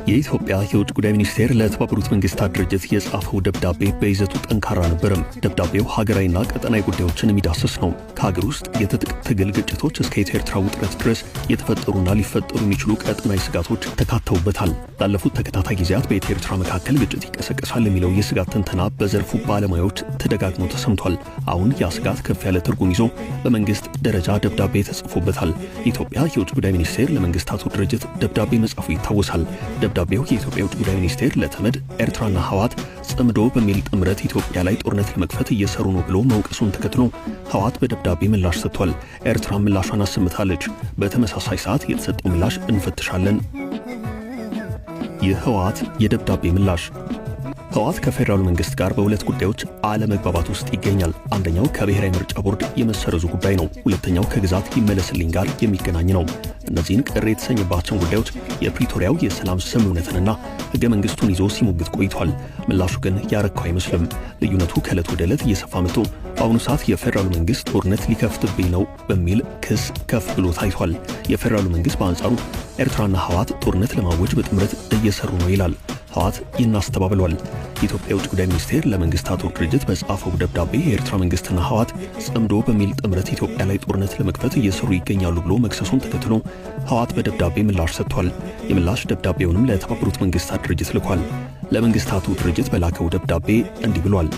የኢትዮጵያ የውጭ ጉዳይ ሚኒስቴር ለተባበሩት መንግስታት ድርጅት የጻፈው ደብዳቤ በይዘቱ ጠንካራ ነበርም። ደብዳቤው ሀገራዊና ቀጠናዊ ጉዳዮችን የሚዳስስ ነው። ከሀገር ውስጥ የትጥቅ ትግል ግጭቶች እስከ ኢትዮ-ኤርትራ ውጥረት ድረስ የተፈጠሩና ሊፈጠሩ የሚችሉ ቀጠናዊ ስጋቶች ተካተውበታል። ላለፉት ተከታታይ ጊዜያት በኢትዮ-ኤርትራ መካከል ግጭት ይቀሰቀሳል የሚለው የስጋት ትንተና በዘርፉ ባለሙያዎች ተደጋግሞ ተሰምቷል። አሁን ያ ስጋት ከፍ ያለ ትርጉም ይዞ በመንግስት ደረጃ ደብዳቤ ተጽፎበታል። ኢትዮጵያ የውጭ ጉዳይ ሚኒስቴር ለመንግስታቱ ድርጅት ደብዳቤ መጻፉ ይታወሳል። ደብዳቤው የኢትዮጵያ የውጭ ጉዳይ ሚኒስቴር ለተመድ ኤርትራና ህወሓት ጽምዶ በሚል ጥምረት ኢትዮጵያ ላይ ጦርነት ለመክፈት እየሰሩ ነው ብሎ መውቀሱን ተከትሎ ህወሓት በደብዳቤ ምላሽ ሰጥቷል። ኤርትራ ምላሿን አሰምታለች። በተመሳሳይ ሰዓት የተሰጠው ምላሽ እንፈትሻለን። የህወሓት የደብዳቤ ምላሽ ህወሓት ከፌደራሉ መንግስት ጋር በሁለት ጉዳዮች አለመግባባት ውስጥ ይገኛል። አንደኛው ከብሔራዊ ምርጫ ቦርድ የመሰረዙ ጉዳይ ነው። ሁለተኛው ከግዛት ይመለስልኝ ጋር የሚገናኝ ነው። እነዚህን ቅር የተሰኘባቸውን ጉዳዮች የፕሪቶሪያው የሰላም ስምምነትንና ህገ መንግስቱን ይዞ ሲሞግት ቆይቷል። ምላሹ ግን ያረካው አይመስልም። ልዩነቱ ከዕለት ወደ ዕለት እየሰፋ መጥቶ በአሁኑ ሰዓት የፌደራሉ መንግስት ጦርነት ሊከፍትብኝ ነው በሚል ክስ ከፍ ብሎ ታይቷል። የፌደራሉ መንግስት በአንጻሩ ኤርትራና ህወሓት ጦርነት ለማወጅ በጥምረት እየሰሩ ነው ይላል። ህወሓት ይህን አስተባብሏል። የኢትዮጵያ የውጭ ጉዳይ ሚኒስቴር ለመንግስታቱ ድርጅት በጻፈው ደብዳቤ የኤርትራ መንግስትና ህወሓት ጽምዶ በሚል ጥምረት ኢትዮጵያ ላይ ጦርነት ለመክፈት እየሰሩ ይገኛሉ ብሎ መክሰሱን ተከትሎ ህወሓት በደብዳቤ ምላሽ ሰጥቷል። የምላሽ ደብዳቤውንም ለተባበሩት መንግስታት ድርጅት ልኳል። ለመንግስታቱ ድርጅት በላከው ደብዳቤ እንዲህ ብሏል።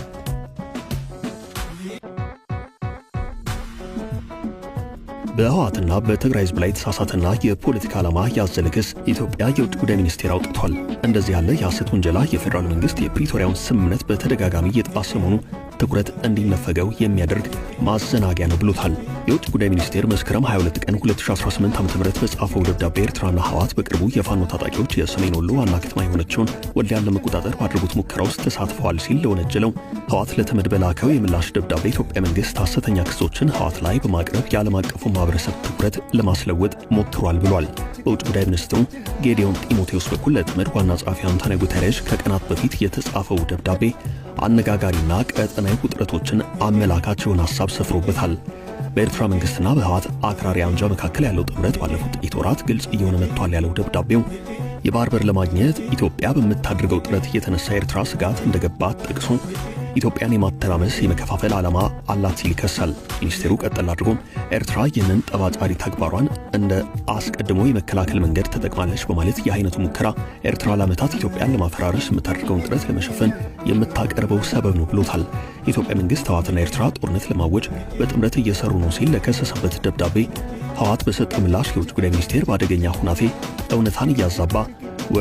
በህወሓትና በትግራይ ህዝብ ላይ የተሳሳተና የፖለቲካ ዓላማ ያዘለ ክስ ኢትዮጵያ የውጭ ጉዳይ ሚኒስቴር አውጥቷል። እንደዚህ ያለ የሐሰት ውንጀላ የፌደራሉ መንግስት የፕሪቶሪያውን ስምምነት በተደጋጋሚ እየጣሰ መሆኑ ትኩረት እንዲነፈገው የሚያደርግ ማዘናጊያ ነው ብሎታል። የውጭ ጉዳይ ሚኒስቴር መስከረም 22 ቀን 2018 ዓ.ም በጻፈው ደብዳቤ ኤርትራና ህወሓት በቅርቡ የፋኖ ታጣቂዎች የሰሜን ወሎ ዋና ከተማ የሆነችውን ወልዲያን ለመቆጣጠር ባደረጉት ሙከራ ውስጥ ተሳትፈዋል ሲል ለወነጀለው ህወሓት ለተመድ በላከው የምላሽ ደብዳቤ ኢትዮጵያ መንግስት ሐሰተኛ ክሶችን ህወሓት ላይ በማቅረብ የዓለም አቀፉ ማህበረሰብ ትኩረት ለማስለወጥ ሞክሯል ብሏል። በውጭ ጉዳይ ሚኒስትሩ ጌዲዮን ጢሞቴዎስ በኩል ለተመድ ዋና ጸሐፊ አንቶኒዮ ጉተሬሽ ከቀናት በፊት የተጻፈው ደብዳቤ አነጋጋሪና ቀጠናዊ ውጥረቶችን አመላካች የሆነ ሐሳብ ሰፍሮበታል። በኤርትራ መንግስትና በህወሓት አክራሪ አንጃ መካከል ያለው ጥምረት ባለፉት ጥቂት ወራት ግልጽ እየሆነ መጥቷል ያለው ደብዳቤው የባህር በር ለማግኘት ኢትዮጵያ በምታደርገው ጥረት የተነሳ ኤርትራ ስጋት እንደገባት ጠቅሶ ኢትዮጵያን የማተራመስ የመከፋፈል ዓላማ አላት ሲል ይከሳል። ሚኒስቴሩ ቀጠል አድርጎም ኤርትራ ይህንን ጠባጫሪ ተግባሯን እንደ አስቀድሞ የመከላከል መንገድ ተጠቅማለች በማለት የአይነቱ ሙከራ ኤርትራ ለዓመታት ኢትዮጵያን ለማፈራረስ የምታደርገውን ጥረት ለመሸፈን የምታቀርበው ሰበብ ነው ብሎታል። የኢትዮጵያ መንግስት ህወሓትና ኤርትራ ጦርነት ለማወጅ በጥምረት እየሰሩ ነው ሲል ለከሰሰበት ደብዳቤ ህወሓት በሰጠው ምላሽ የውጭ ጉዳይ ሚኒስቴር በአደገኛ ሁናቴ እውነታን እያዛባ